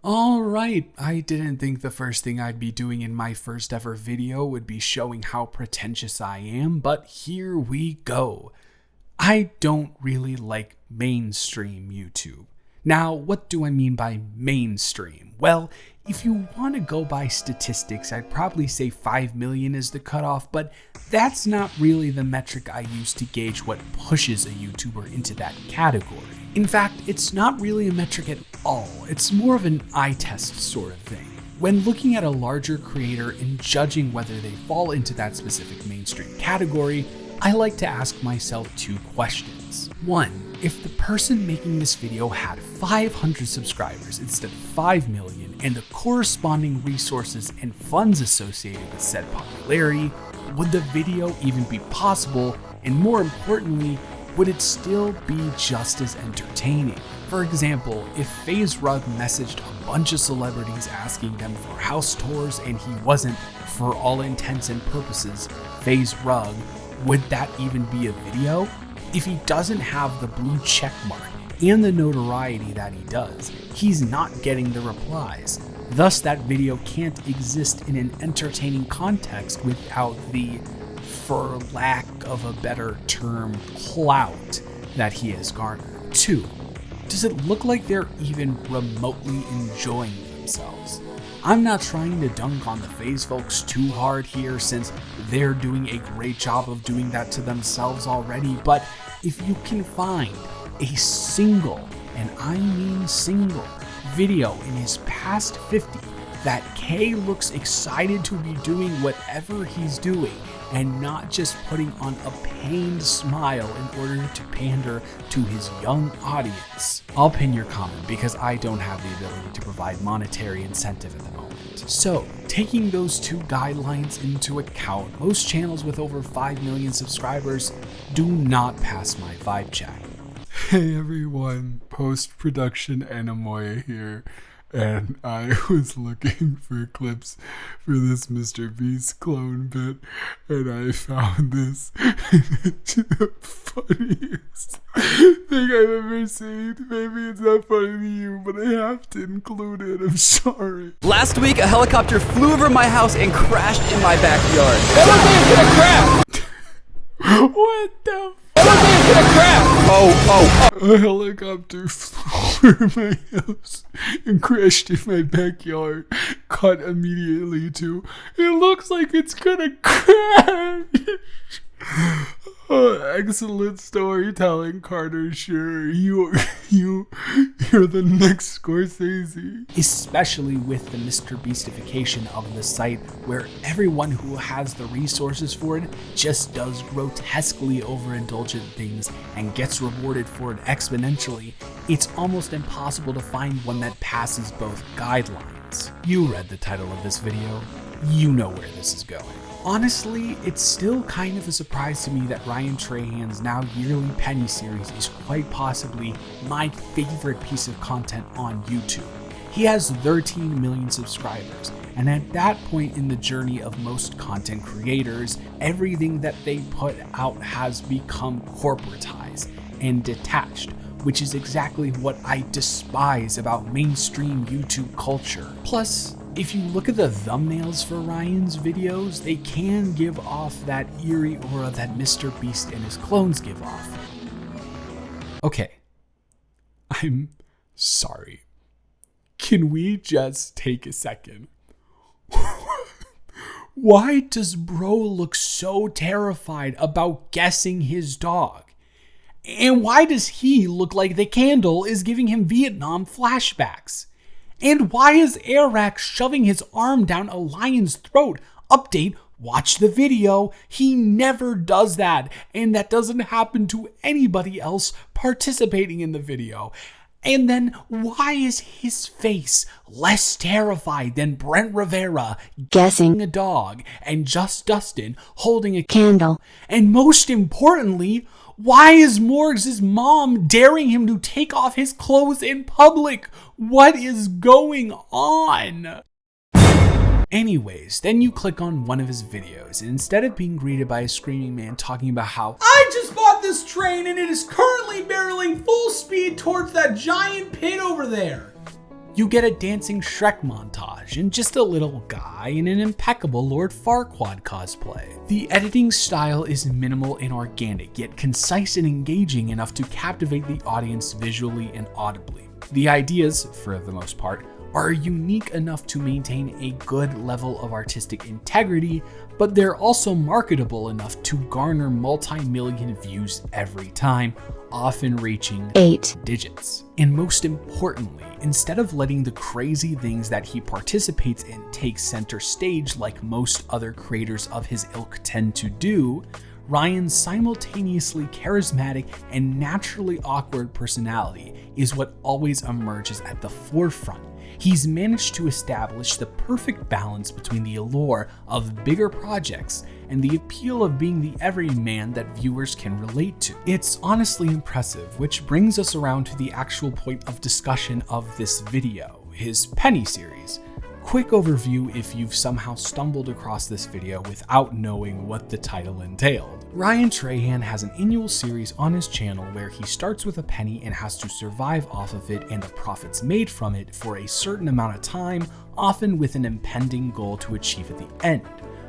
Alright, I didn't think the first thing I'd be doing in my first ever video would be showing how pretentious I am, but here we go. I don't really like mainstream YouTube. Now, what do I mean by mainstream? Well, if you want to go by statistics, I'd probably say 5 million is the cutoff, but that's not really the metric I use to gauge what pushes a YouTuber into that category. In fact, it's not really a metric at all. It's more of an eye test sort of thing. When looking at a larger creator and judging whether they fall into that specific mainstream category, I like to ask myself two questions. One, if the person making this video had 500 subscribers instead of 5 million and the corresponding resources and funds associated with said popularity, would the video even be possible? And more importantly, would it still be just as entertaining? For example, if FaZe Rug messaged a bunch of celebrities asking them for house tours and he wasn't, for all intents and purposes, FaZe Rug, would that even be a video? If he doesn't have the blue check mark and the notoriety that he does, he's not getting the replies. Thus, that video can't exist in an entertaining context without the, for lack of a better term, clout that he has garnered. 2. Does it look like they're even remotely enjoying themselves? I'm not trying to dunk on the FaZe folks too hard here since they're doing a great job of doing that to themselves already, but if you can find a single, and I mean single, video in his past 50 that K looks excited to be doing whatever he's doing and not just putting on a pained smile in order to pander to his young audience, I'll pin your comment because I don't have the ability to provide monetary incentive at the moment. So, taking those two guidelines into account, most channels with over 5 million subscribers do not pass my vibe check. Hey everyone, post-production Anamoya here, and I was looking for clips for this Mr. Beast clone bit, and I found this. It's the funniest thing I've ever seen. Maybe it's not funny to you, but I have to include it. I'm sorry. Last week, a helicopter flew over my house and crashed in my backyard. What the Oh. A helicopter flew over my house and crashed in my backyard. Cut immediately to, it looks like it's gonna crash. Oh, excellent storytelling, Carter. Sure, you're the next Scorsese. Especially with the Mr. Beastification of the site, where everyone who has the resources for it just does grotesquely overindulgent things and gets rewarded for it exponentially, it's almost impossible to find one that passes both guidelines. You read the title of this video, you know where this is going. Honestly, it's still kind of a surprise to me that Ryan Trahan's now yearly Penny series is quite possibly my favorite piece of content on YouTube. He has 13 million subscribers, and at that point in the journey of most content creators, everything that they put out has become corporatized and detached, which is exactly what I despise about mainstream YouTube culture. Plus, if you look at the thumbnails for Ryan's videos, they can give off that eerie aura that Mr. Beast and his clones give off. Okay, I'm sorry. Can we just take a second? Why does bro look so terrified about guessing his dog? And why does he look like the candle is giving him Vietnam flashbacks? And why is Airax shoving his arm down a lion's throat? Update, watch the video. He never does that, and that doesn't happen to anybody else participating in the video. And then why is his face less terrified than Brent Rivera guessing a dog and Just Dustin holding a candle? And most importantly, why is Morgs' mom daring him to take off his clothes in public? What is going on? Anyways, then you click on one of his videos, and instead of being greeted by a screaming man talking about how I just bought this train and it is currently barreling full speed towards that giant pit over there, You get a dancing Shrek montage and just a little guy in an impeccable Lord Farquaad cosplay. The editing style is minimal and organic, yet concise and engaging enough to captivate the audience visually and audibly. The ideas, for the most part, are unique enough to maintain a good level of artistic integrity, but they're also marketable enough to garner multi-million views every time, often reaching 8 digits. And most importantly, instead of letting the crazy things that he participates in take center stage like most other creators of his ilk tend to do, Ryan's simultaneously charismatic and naturally awkward personality is what always emerges at the forefront. He's managed to establish the perfect balance between the allure of bigger projects and the appeal of being the everyman that viewers can relate to. It's honestly impressive, which brings us around to the actual point of discussion of this video, his Penny series. Quick overview if you've somehow stumbled across this video without knowing what the title entailed. Ryan Trahan has an annual series on his channel where he starts with a penny and has to survive off of it and the profits made from it for a certain amount of time, often with an impending goal to achieve at the end.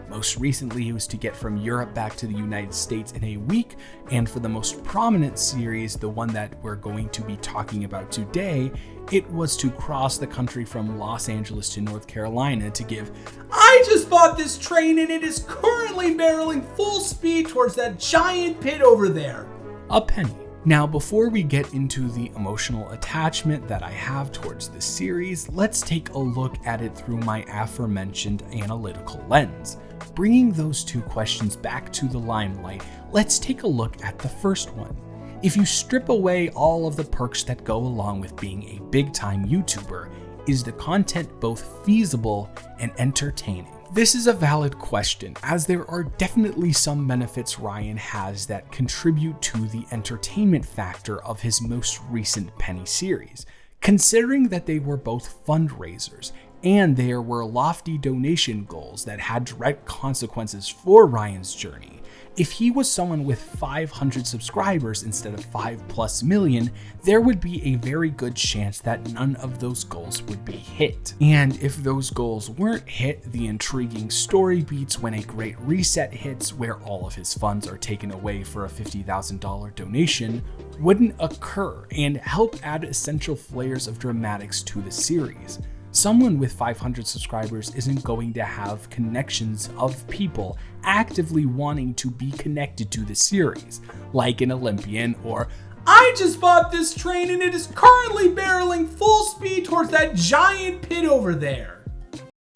Most recently, it was to get from Europe back to the United States in a week, and for the most prominent series, the one that we're going to be talking about today, it was to cross the country from Los Angeles to North Carolina to give, "I just bought this train and it is currently barreling full speed towards that giant pit over there," a penny. Now, before we get into the emotional attachment that I have towards this series, let's take a look at it through my aforementioned analytical lens. Bringing those two questions back to the limelight, let's take a look at the first one. If you strip away all of the perks that go along with being a big-time YouTuber, is the content both feasible and entertaining? This is a valid question, as there are definitely some benefits Ryan has that contribute to the entertainment factor of his most recent Penny series, considering that they were both fundraisers and there were lofty donation goals that had direct consequences for Ryan's journey. If he was someone with 500 subscribers instead of 5+ million, there would be a very good chance that none of those goals would be hit. And if those goals weren't hit, the intriguing story beats when a great reset hits where all of his funds are taken away for a $50,000 donation wouldn't occur and help add essential flares of dramatics to the series. Someone with 500 subscribers isn't going to have connections of people actively wanting to be connected to the series, like an Olympian or, "I just bought this train and it is currently barreling full speed towards that giant pit over there."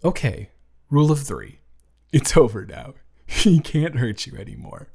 Okay, rule of 3. It's over now. He can't hurt you anymore.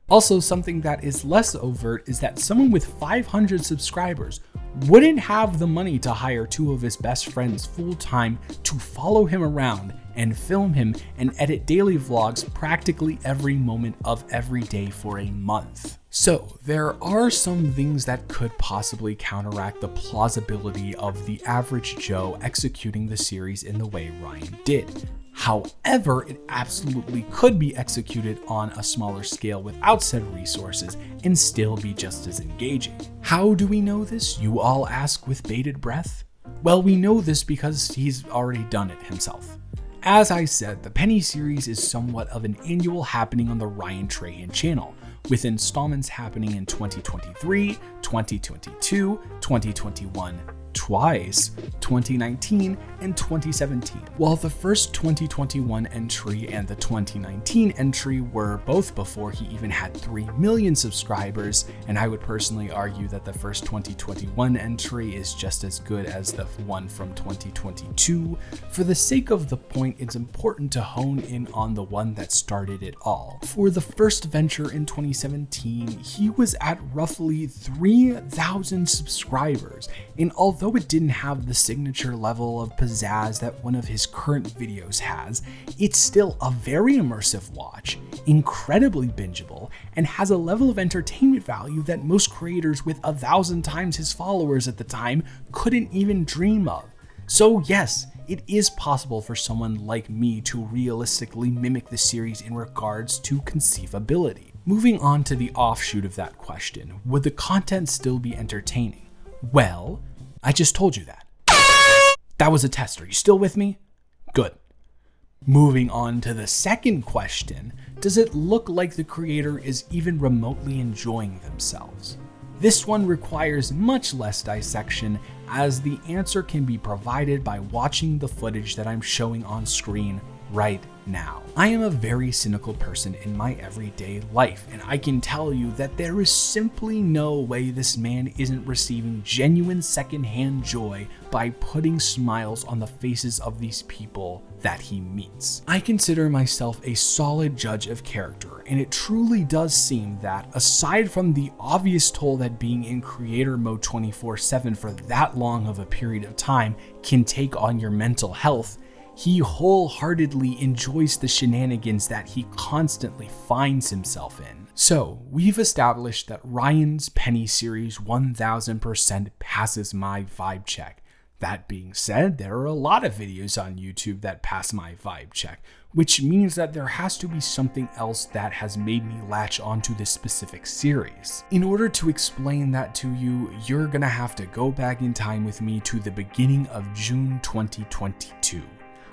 Also, something that is less overt is that someone with 500 subscribers wouldn't have the money to hire 2 of his best friends full-time to follow him around and film him and edit daily vlogs practically every moment of every day for a month. So, there are some things that could possibly counteract the plausibility of the average Joe executing the series in the way Ryan did. However, it absolutely could be executed on a smaller scale without said resources and still be just as engaging. How do we know this, you all ask with bated breath? Well, we know this because he's already done it himself. As I said, the Penny series is somewhat of an annual happening on the Ryan Trahan channel, with installments happening in 2023, 2022, 2021, twice, 2019 and 2017. While the first 2021 entry and the 2019 entry were both before he even had 3 million subscribers, and I would personally argue that the first 2021 entry is just as good as the one from 2022, for the sake of the point, it's important to hone in on the one that started it all. For the first venture in 2017, he was at roughly 3,000 subscribers, and although it didn't have the signature level of pizzazz that one of his current videos has, it's still a very immersive watch, incredibly bingeable, and has a level of entertainment value that most creators with 1,000 times his followers at the time couldn't even dream of. So yes, it is possible for someone like me to realistically mimic the series in regards to conceivability. Moving on to the offshoot of that question, would the content still be entertaining? Well, I just told you that. That was a test. Are you still with me? Good. Moving on to the second question, does it look like the creator is even remotely enjoying themselves? This one requires much less dissection, as the answer can be provided by watching the footage that I'm showing on screen right now. I am a very cynical person in my everyday life, and I can tell you that there is simply no way this man isn't receiving genuine secondhand joy by putting smiles on the faces of these people that he meets. I consider myself a solid judge of character, and it truly does seem that, aside from the obvious toll that being in creator mode 24/7 for that long of a period of time can take on your mental health, he wholeheartedly enjoys the shenanigans that he constantly finds himself in. So, we've established that Ryan's Penny series 1000% passes my vibe check. That being said, there are a lot of videos on YouTube that pass my vibe check, which means that there has to be something else that has made me latch onto this specific series. In order to explain that to you, you're gonna have to go back in time with me to the beginning of June 2022.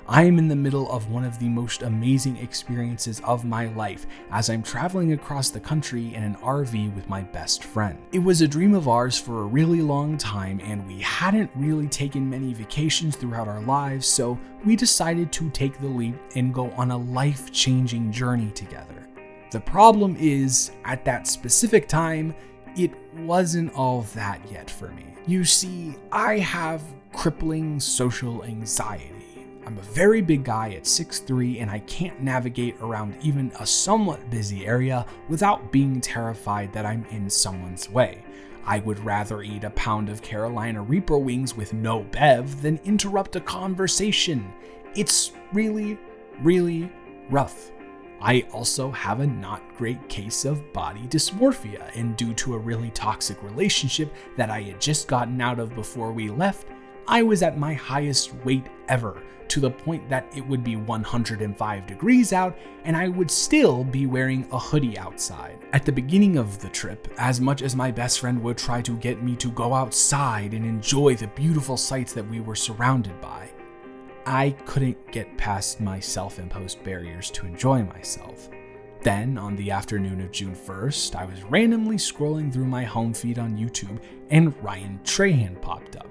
I am in the middle of one of the most amazing experiences of my life as I'm traveling across the country in an RV with my best friend. It was a dream of ours for a really long time, and we hadn't really taken many vacations throughout our lives, so we decided to take the leap and go on a life-changing journey together. The problem is, at that specific time, it wasn't all that yet for me. You see, I have crippling social anxiety. I'm a very big guy at 6'3", and I can't navigate around even a somewhat busy area without being terrified that I'm in someone's way. I would rather eat a pound of Carolina Reaper wings with no bev than interrupt a conversation. It's really, really rough. I also have a not great case of body dysmorphia, and due to a really toxic relationship that I had just gotten out of before we left, I was at my highest weight ever, to the point that it would be 105 degrees out and I would still be wearing a hoodie outside. At the beginning of the trip, as much as my best friend would try to get me to go outside and enjoy the beautiful sights that we were surrounded by, I couldn't get past my self-imposed barriers to enjoy myself. Then, on the afternoon of June 1st, I was randomly scrolling through my home feed on YouTube and Ryan Trahan popped up.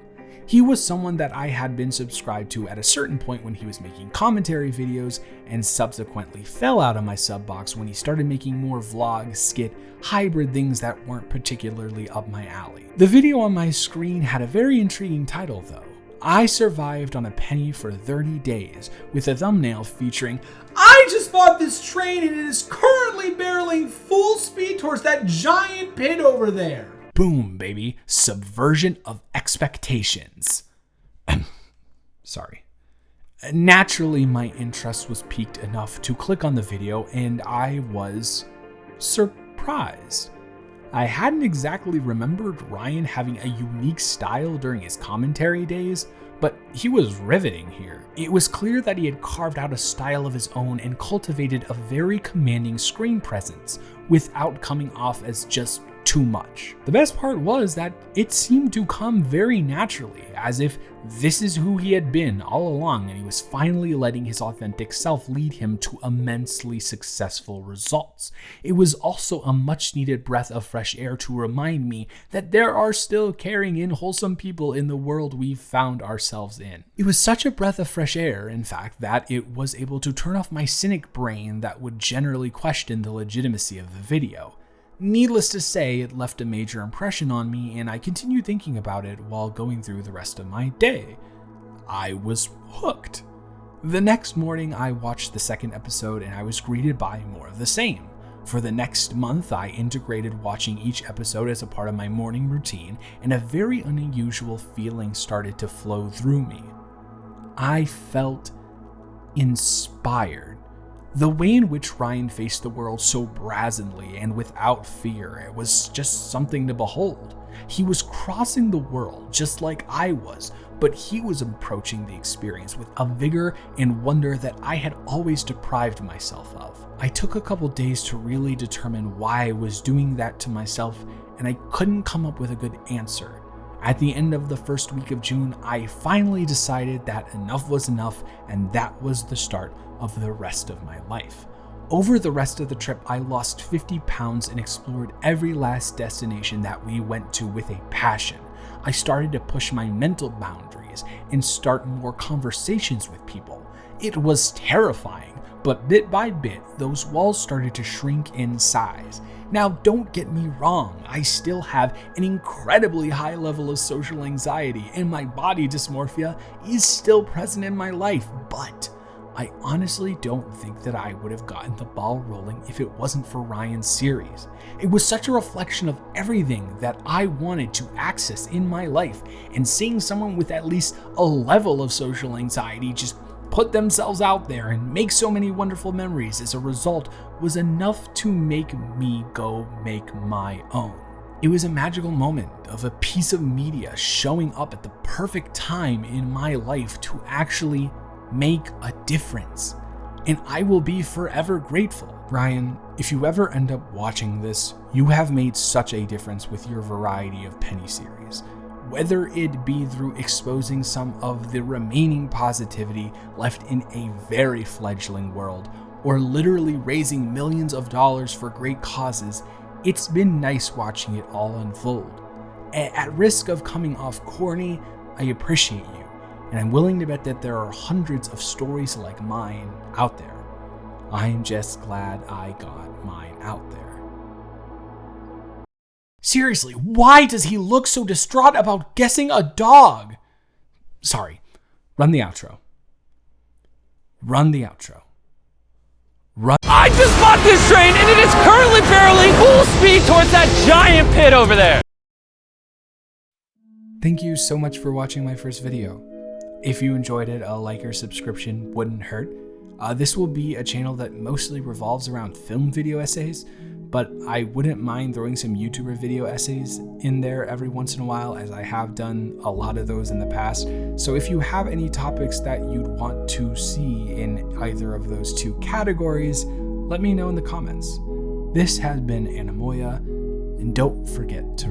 He was someone that I had been subscribed to at a certain point when he was making commentary videos, and subsequently fell out of my sub box when he started making more vlog, skit, hybrid things that weren't particularly up my alley. The video on my screen had a very intriguing title though. I survived on a penny for 30 days, with a thumbnail featuring, "I just bought this train and it is currently barreling full speed towards that giant pit over there." Boom, baby. Subversion of expectations. Sorry. Naturally, my interest was piqued enough to click on the video, and I was surprised. I hadn't exactly remembered Ryan having a unique style during his commentary days, but he was riveting here. It was clear that he had carved out a style of his own and cultivated a very commanding screen presence without coming off as just too much. The best part was that it seemed to come very naturally, as if this is who he had been all along, and he was finally letting his authentic self lead him to immensely successful results. It was also a much needed breath of fresh air to remind me that there are still caring and wholesome people in the world we've found ourselves in. It was such a breath of fresh air, in fact, that it was able to turn off my cynic brain that would generally question the legitimacy of the video. Needless to say, it left a major impression on me, and I continued thinking about it while going through the rest of my day. I was hooked. The next morning, I watched the second episode, and I was greeted by more of the same. For the next month, I integrated watching each episode as a part of my morning routine, and a very unusual feeling started to flow through me. I felt inspired. The way in which Ryan faced the world so brazenly and without fear, it was just something to behold. He was crossing the world just like I was, but he was approaching the experience with a vigor and wonder that I had always deprived myself of. I took a couple days to really determine why I was doing that to myself, and I couldn't come up with a good answer. At the end of the first week of June, I finally decided that enough was enough, and that was the start of the rest of my life. Over the rest of the trip, I lost 50 pounds and explored every last destination that we went to with a passion. I started to push my mental boundaries and start more conversations with people. It was terrifying, but bit by bit, those walls started to shrink in size. Now, don't get me wrong, I still have an incredibly high level of social anxiety, and my body dysmorphia is still present in my life, but I honestly don't think that I would have gotten the ball rolling if it wasn't for Ryan's series. It was such a reflection of everything that I wanted to access in my life, and seeing someone with at least a level of social anxiety just put themselves out there and make so many wonderful memories as a result was enough to make me go make my own. It was a magical moment of a piece of media showing up at the perfect time in my life to actually make a difference, and I will be forever grateful. Ryan, if you ever end up watching this, you have made such a difference with your variety of penny series. Whether it be through exposing some of the remaining positivity left in a very fledgling world, or literally raising millions of dollars for great causes, it's been nice watching it all unfold. At risk of coming off corny, I appreciate you. And I'm willing to bet that there are hundreds of stories like mine out there. I'm just glad I got mine out there. Seriously, why does he look so distraught about guessing a dog? Sorry, run the outro. Run the outro. Run. I just bought this train and it is currently barreling full speed towards that giant pit over there. Thank you so much for watching my first video. If you enjoyed it, a like or subscription wouldn't hurt. This will be a channel that mostly revolves around film video essays, but I wouldn't mind throwing some YouTuber video essays in there every once in a while, as I have done a lot of those in the past. So if you have any topics that you'd want to see in either of those two categories, let me know in the comments. This has been Anamoya, and don't forget to